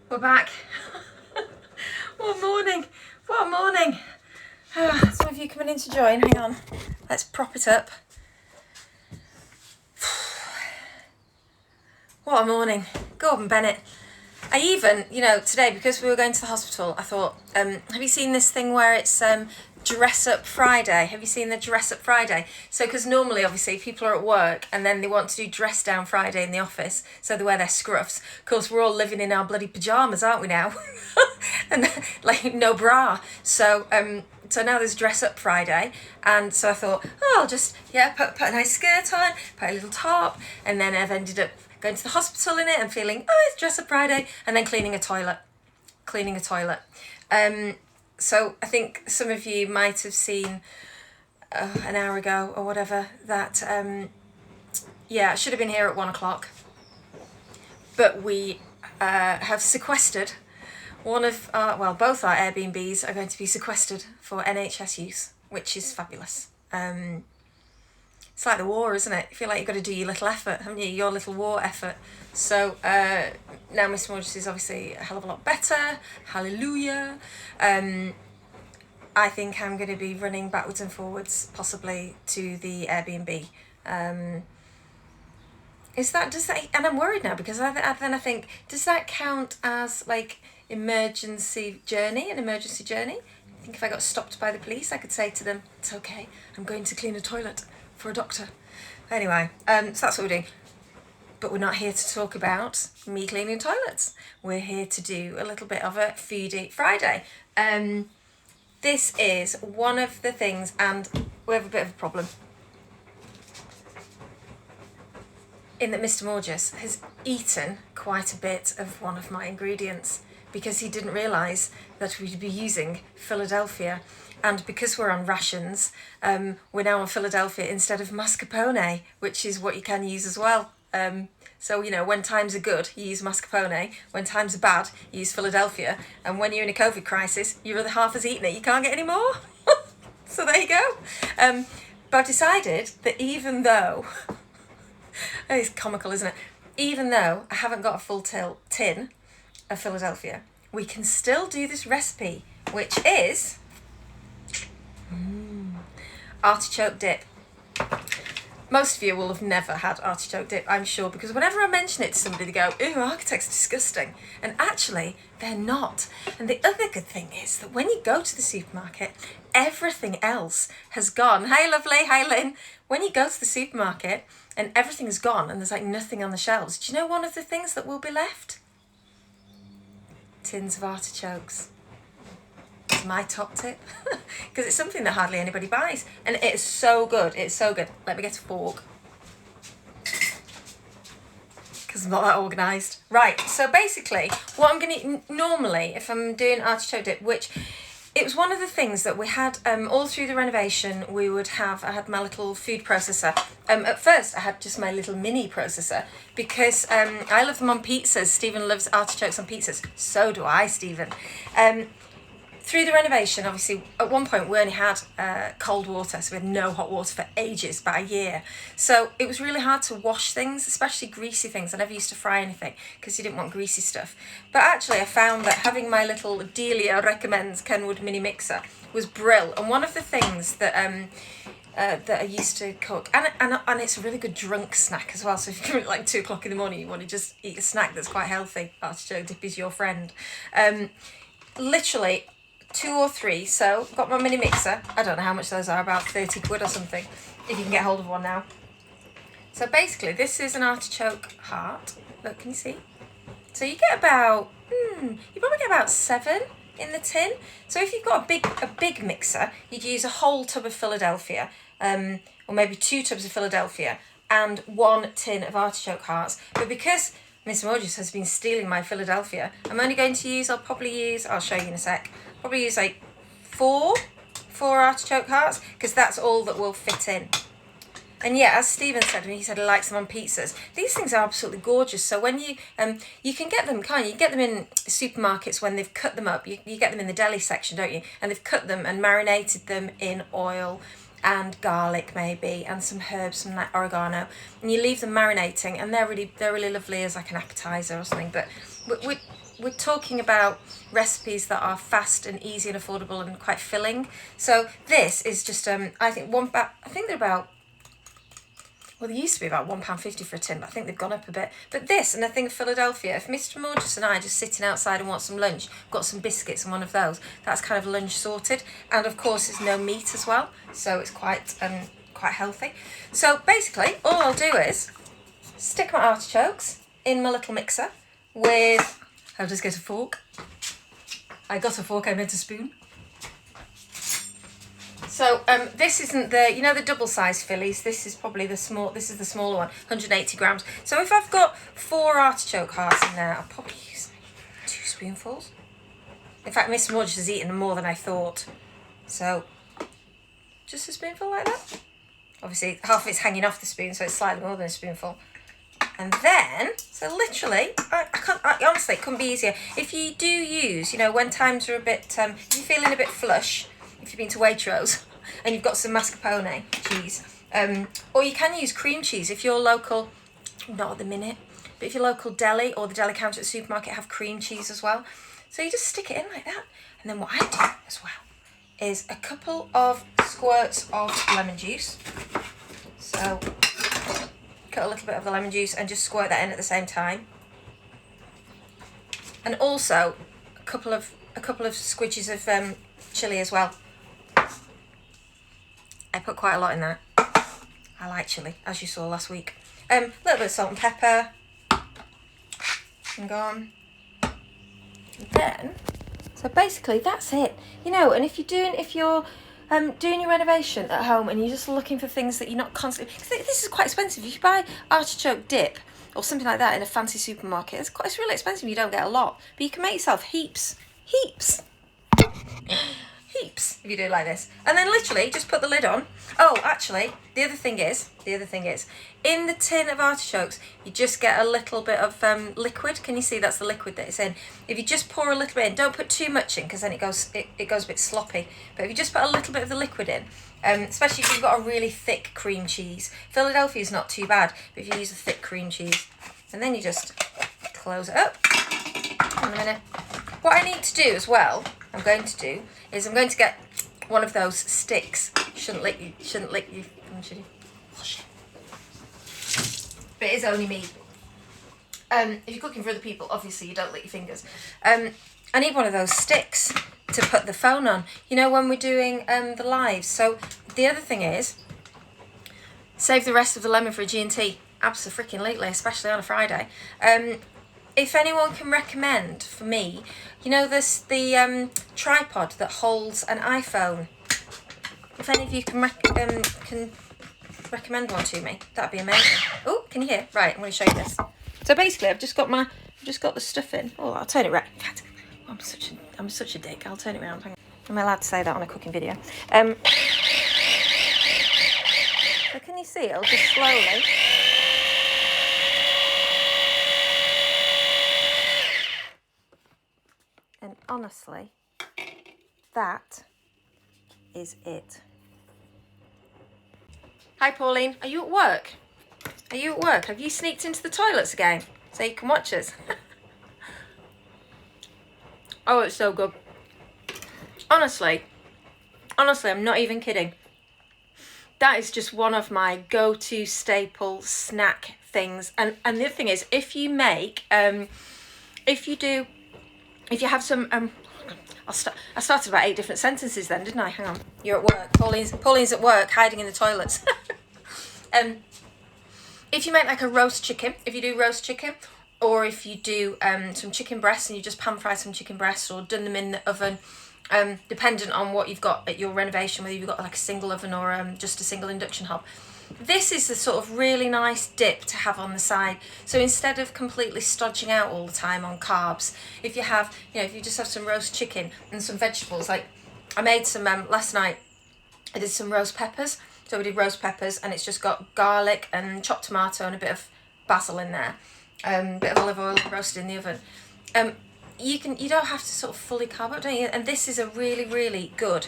We're back. What morning. What a morning. Some of you coming in to join. Hang on. Let's prop it up. What a morning. Gordon Bennett. I even, today, because we were going to the hospital, I thought, have you seen this thing where it's Dress Up Friday? Have you seen the Dress Up Friday? So, because normally, obviously, people are at work and then they want to do Dress Down Friday in the office, so they wear their scruffs. Of course, we're all living in our bloody pyjamas, aren't we now? And like, no bra. So now there's Dress Up Friday, and so I thought, I'll just, put a nice skirt on, put a little top, and then I've ended up going to the hospital in it and feeling, it's Dress Up Friday, and then cleaning a toilet. So I think some of you might have seen an hour ago or whatever that, I should have been here at 1:00, but we have sequestered both our Airbnbs are going to be sequestered for NHS use, which is fabulous. It's like the war, isn't it? You feel like you've got to do your little effort, haven't you? Your little war effort. So now Miss Morges is obviously a hell of a lot better. Hallelujah. I think I'm going to be running backwards and forwards, possibly, to the Airbnb. And I'm worried now because then I think, does that count as like an emergency journey? I think if I got stopped by the police, I could say to them, it's okay, I'm going to clean a toilet for a doctor. Anyway, so that's what we're doing. But we're not here to talk about me cleaning toilets. We're here to do a little bit of a Foodie Friday. This is one of the things, and we have a bit of a problem, in that Mr. Morges has eaten quite a bit of one of my ingredients because he didn't realise that we'd be using Philadelphia. And because we're on rations, we're now on Philadelphia instead of mascarpone, which is what you can use as well. So, when times are good, you use mascarpone. When times are bad, you use Philadelphia. And when you're in a COVID crisis, your other half has eaten it. You can't get any more. So there you go. But I've decided that even though... it's comical, isn't it? Even though I haven't got a full tin of Philadelphia, we can still do this recipe, which is... artichoke dip. Most of you will have never had artichoke dip, I'm sure, because whenever I mention it to somebody, they go, ew, architect's disgusting. And actually, they're not. And the other good thing is that when you go to the supermarket, everything else has gone. Hi, lovely. Hi, Lynn. When you go to the supermarket and everything's gone and there's like nothing on the shelves, do you know one of the things that will be left? Tins of artichokes. It's my top tip because it's something that hardly anybody buys, and it's so good. Let me get a fork because I'm not that organised. Right, so basically what I'm going to normally, if I'm doing artichoke dip, which it was one of the things that we had all through the renovation, I had my little food processor. At first I had just my little mini processor because I love them on pizzas. Stephen loves artichokes on pizzas. So do I, Stephen. Through the renovation, obviously, at one point we only had cold water, so we had no hot water for ages, about a year. So it was really hard to wash things, especially greasy things. I never used to fry anything because you didn't want greasy stuff. But actually I found that having my little Delia Recommends Kenwood mini mixer was brill. And one of the things that I used to cook, and it's a really good drunk snack as well. So if you're at like 2:00 in the morning, you want to just eat a snack that's quite healthy, artichoke dip is your friend. Literally 2 or 3, so got my mini mixer. I don't know how much those are, about 30 quid or something, if you can get hold of one now. So basically, this is an artichoke heart. Look, can you see? So you get about, you probably get about 7 in the tin. So if you've got a big mixer, you'd use a whole tub of Philadelphia, or maybe 2 tubs of Philadelphia, and 1 tin of artichoke hearts. But because Miss Morges has been stealing my Philadelphia, I'm only going to use, I'll show you in a sec, probably use like 4 artichoke hearts, because that's all that will fit in. And yeah, as Stephen said, he said he likes them on pizzas. These things are absolutely gorgeous. So when you can get them, can't you? You get them in supermarkets when they've cut them up. You get them in the deli section, don't you? And they've cut them and marinated them in oil and garlic maybe, and some herbs, some like oregano, and you leave them marinating, and they're really lovely as like an appetizer or something. But we're talking about recipes that are fast and easy and affordable and quite filling. So this is just I think they're about, well, they used to be about £1.50 for a tin, but I think they've gone up a bit. But this and a thing of Philadelphia, if Mr. Morges and I are just sitting outside and want some lunch, got some biscuits and one of those, that's kind of lunch sorted. And of course there's no meat as well, so it's quite healthy. So basically all I'll do is stick my artichokes in my little mixer with, I'll just get a fork. I got a fork, I meant a spoon. So this isn't the double-sized Phillies. This is probably the smaller one, 180 grams. So if I've got 4 artichoke hearts in there, I'll probably use 2 spoonfuls. In fact, Mr. Morges has eaten more than I thought. So just a spoonful like that. Obviously, half of it's hanging off the spoon, so it's slightly more than a spoonful. And then, so literally, I honestly, it couldn't be easier. If you do use, when times are a bit, if you're feeling a bit flush, if you've been to Waitrose and you've got some mascarpone cheese, or you can use cream cheese if your local, not at the minute, but if your local deli or the deli counter at the supermarket have cream cheese as well. So you just stick it in like that. And then what I do as well is a couple of squirts of lemon juice. So cut a little bit of the lemon juice and just squirt that in at the same time. And also a couple of squidges of chilli as well. I put quite a lot in that. I like chilli, as you saw last week. A little bit of salt and pepper. And gone. And then, so basically that's it. And if you're doing your renovation at home and you're just looking for things that you're not constantly, because this is quite expensive. If you buy artichoke dip or something like that in a fancy supermarket, it's really expensive. You don't get a lot, but you can make yourself heaps if you do it like this. And then literally just put the lid on. Oh, actually, the other thing is, in the tin of artichokes, you just get a little bit of liquid. Can you see that's the liquid that it's in? If you just pour a little bit in, don't put too much in because then it goes a bit sloppy. But if you just put a little bit of the liquid in, especially if you've got a really thick cream cheese. Philadelphia is not too bad, but if you use a thick cream cheese, and then you just close it up. In a minute. What I need to do as well, I'm going to get one of those sticks. Shouldn't lick you. Should you? Wash it. But it is only me. If you're cooking for other people, obviously you don't lick your fingers. I need one of those sticks to put the phone on. When we're doing the lives. So the other thing is, save the rest of the lemon for a G&T. Abso-freaking-lutely, especially on a Friday. If anyone can recommend for me, the tripod that holds an iPhone. If any of you can recommend one to me, that'd be amazing. Oh, can you hear? Right, I'm going to show you this. So basically, I've just got the stuff in. Oh, I'll turn it round. In fact, I'm such a dick. I'll turn it round. Hang on. Am I allowed to say that on a cooking video? So can you see? It'll just slowly. And honestly, that is it. Hi Pauline, are you at work? Have you sneaked into the toilets again so you can watch us? Oh, it's so good. Honestly, I'm not even kidding. That is just one of my go-to staple snack things. And the other thing is, if you have some, I started about 8 different sentences then, didn't I? Hang on. You're at work. Pauline's at work, hiding in the toilets. If you make like a roast chicken, if you do roast chicken, or if you do some chicken breasts and you just pan fry some chicken breasts or done them in the oven, dependent on what you've got at your renovation, whether you've got like a single oven or just a single induction hob. This is the sort of really nice dip to have on the side. So instead of completely stodging out all the time on carbs, if you just have some roast chicken and some vegetables, like I made some last night, I did some roast peppers. So we did roast peppers and it's just got garlic and chopped tomato and a bit of basil in there. Bit of olive oil roasted in the oven. You don't have to sort of fully carb up, don't you? And this is a really, really good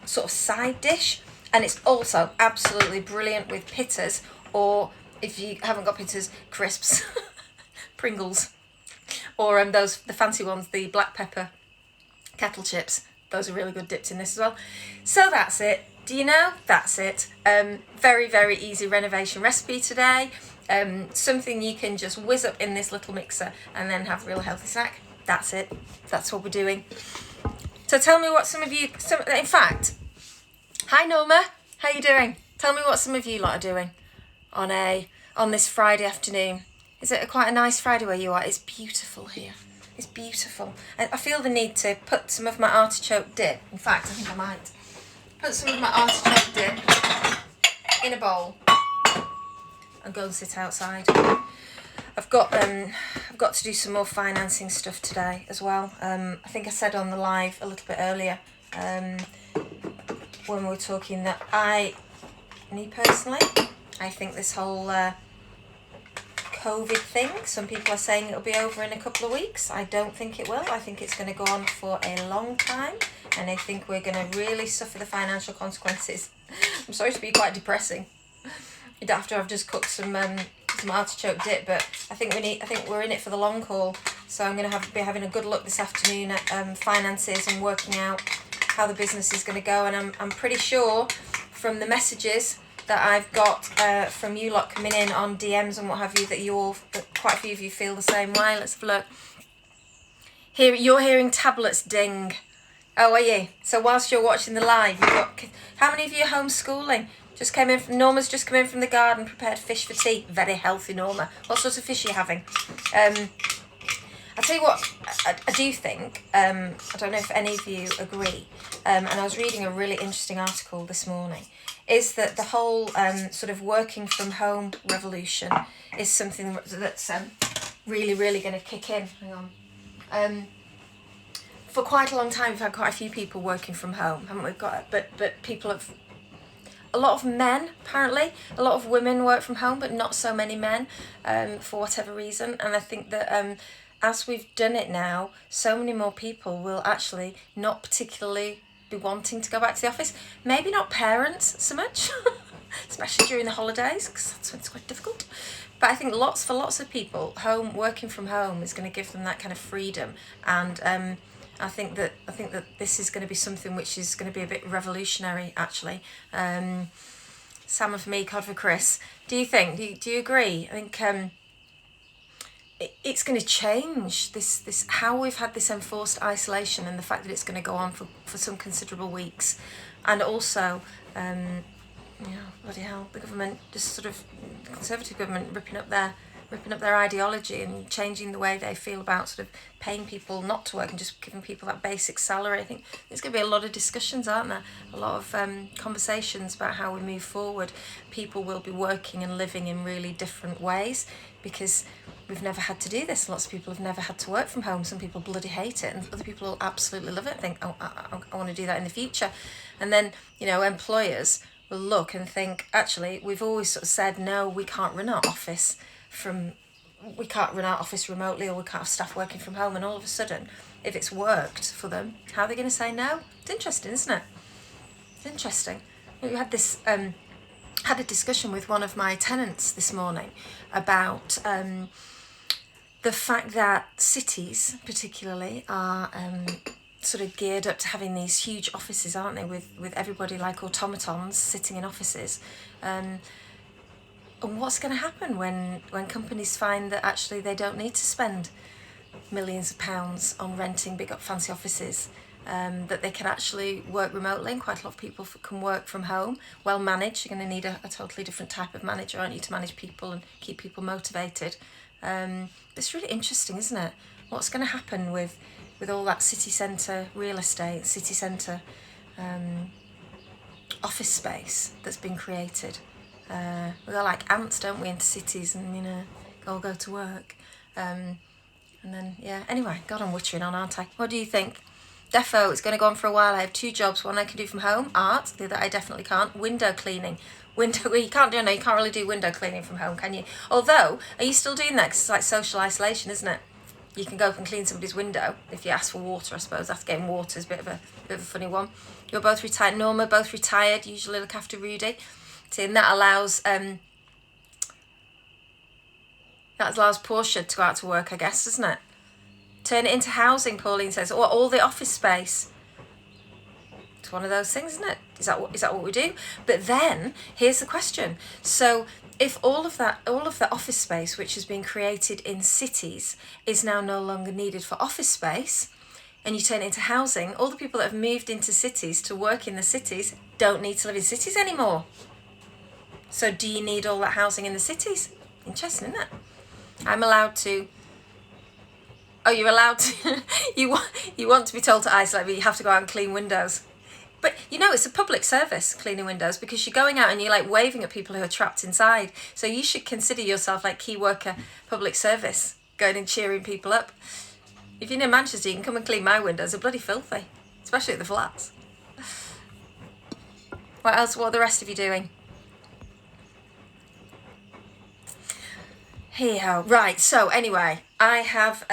sort of side dish. And it's also absolutely brilliant with pitters, or if you haven't got pitters, crisps, Pringles, or the fancy ones, the black pepper kettle chips. Those are really good dips in this as well. So that's it. Do you know? That's it. Very, very easy renovation recipe today. Something you can just whiz up in this little mixer and then have a real healthy snack. That's it. That's what we're doing. So tell me what in fact, hi Norma, how you doing? Tell me what some of you lot are doing on this Friday afternoon. Is it quite a nice Friday where you are? It's beautiful here. It's beautiful. I feel the need to put some of my artichoke dip. In fact, I think I might put some of my artichoke dip in a bowl and go and sit outside. I've got to do some more financing stuff today as well. I think I said on the live a little bit earlier when we were talking that me personally, I think this whole COVID thing, some people are saying it'll be over in a couple of weeks. I don't think it will. I think it's going to go on for a long time, and I think we're going to really suffer the financial consequences. I'm sorry to be quite depressing after I've just cooked some artichoke dip, but I think we're in it for the long haul. So I'm going to be having a good look this afternoon at finances and working out how the business is going to go. And I'm pretty sure from the messages that I've got from you lot coming in on DMs and what have you, that quite a few of you feel the same way. Let's have a look. Here, you're hearing tablets ding. Oh, are you? So whilst you're watching the live, how many of you are homeschooling? Norma's just come in from the garden, prepared fish for tea. Very healthy, Norma. What sort of fish are you having? I'll tell you what, I do think, I don't know if any of you agree, and I was reading a really interesting article this morning, is that the whole sort of working from home revolution is something that's really, really going to kick in. Hang on. For quite a long time, we've had quite a few people working from home, haven't we? But people have... A lot of men, apparently. A lot of women work from home, but not so many men, for whatever reason. And I think that as we've done it now, so many more people will actually not particularly be wanting to go back to the office. Maybe not parents so much, especially during the holidays, because that's when it's quite difficult. But I think for lots of people, working from home is going to give them that kind of freedom. And I think that this is going to be something which is going to be a bit revolutionary, actually. Sam for me, Cod for Chris. Do you think? Do you agree? I think it's going to change this how we've had this enforced isolation, and the fact that it's going to go on for some considerable weeks, and also bloody hell, the government, just sort of the Conservative government, ripping up their ideology and changing the way they feel about sort of paying people not to work and just giving people that basic salary. I think there's going to be a lot of discussions, aren't there? A lot of conversations about how we move forward. People will be working and living in really different ways because we've never had to do this. Lots of people have never had to work from home. Some people bloody hate it, and other people absolutely love it and think, oh, I want to do that in the future. And then, employers will look and think, actually, we've always sort of said, no, we can't run our office remotely, or we can't have staff working from home. And all of a sudden, if it's worked for them, how are they going to say no? It's interesting, isn't it? It's interesting. We had this had a discussion with one of my tenants this morning about the fact that cities particularly are sort of geared up to having these huge offices, aren't they, with everybody like automatons sitting in offices. And what's going to happen when companies find that actually they don't need to spend millions of pounds on renting big fancy offices, that they can actually work remotely, and quite a lot of people can work from home, well managed. You're going to need a totally different type of manager, aren't you, to manage people and keep people motivated. It's really interesting, isn't it? What's going to happen with all that city centre real estate, city centre office space that's been created? We go like ants, don't we, into cities, and all go to work. And then, anyway, God, I'm wittering on, aren't I? What do you think? Defo, it's going to go on for a while. I have 2 jobs. One I can do from home, art. The other I definitely can't. Window cleaning. You can't really do window cleaning from home, can you? Although, are you still doing that? 'Cause it's like social isolation, isn't it? you can go up and clean somebody's window if you ask for water, I suppose. That's getting water is a bit of a funny one. You're both retired. Norma, both retired, usually look after Rudy. See, and that allows Portia to go out to work, I guess, doesn't it? Turn it into housing, Pauline says, or all the office space. It's one of those things, isn't it? Is that what we do? But then here's the question. So if all of the office space which has been created in cities is now no longer needed for office space, and you turn it into housing, all the people that have moved into cities to work in the cities don't need to live in cities anymore. So do you need all that housing in the cities? Interesting, isn't it? I'm allowed to. Oh, you're allowed to. you want to be told to isolate, but you have to go out and clean windows. But it's a public service, cleaning windows, because you're going out and you're like waving at people who are trapped inside. So you should consider yourself like key worker public service, going and cheering people up. If you're near Manchester, you can come and clean my windows. They're bloody filthy, especially at the flats. What else? What are the rest of you doing? Hey-ho. Right, so anyway, I've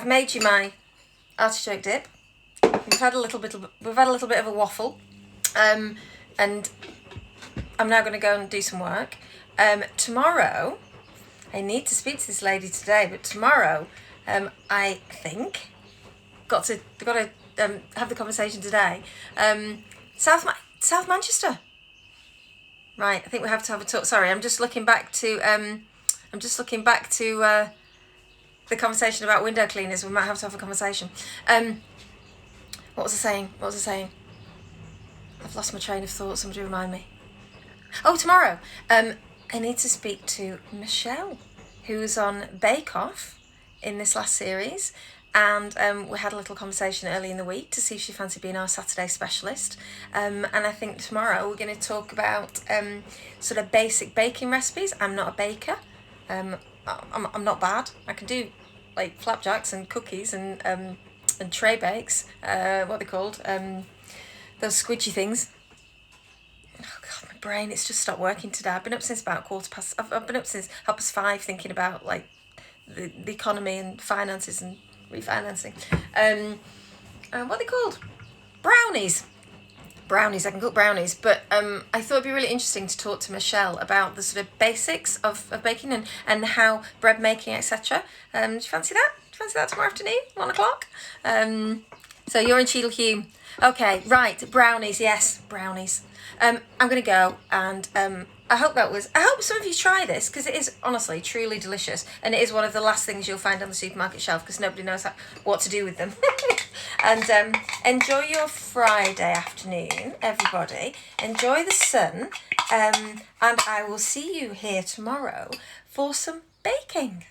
made you my artichoke dip. We've had a little bit of a waffle, and I'm now going to go and do some work. Tomorrow, I need to speak to this lady today, but tomorrow, I think, got to have the conversation today. South Manchester. Right, I think we have to have a talk. Sorry, I'm just looking back to the conversation about window cleaners. We might have to have a conversation. What was I saying? I've lost my train of thought. Somebody remind me. Oh, tomorrow. I need to speak to Michelle, who's on Bake Off in this last series. And we had a little conversation early in the week to see if she fancied being our Saturday specialist. And I think tomorrow we're going to talk about sort of basic baking recipes. I'm not a baker. I'm not bad. I can do like flapjacks and cookies and tray bakes, what are they called? Those squidgy things. Oh God, my brain, it's just stopped working today. I've been up since about I've been up since 5:30 thinking about like the economy and finances and refinancing. What are they called? Brownies. I can cook brownies, but I thought it'd be really interesting to talk to Michelle about the sort of basics of baking and how bread making, etc. Do you fancy that? Tomorrow afternoon, 1:00? So you're in Cheadle Hulme. Okay, right, brownies, yes, brownies. I'm going to go and I hope some of you try this, because it is honestly truly delicious, and it is one of the last things you'll find on the supermarket shelf because nobody knows what to do with them. And enjoy your Friday afternoon, everybody. Enjoy the sun, and I will see you here tomorrow for some baking.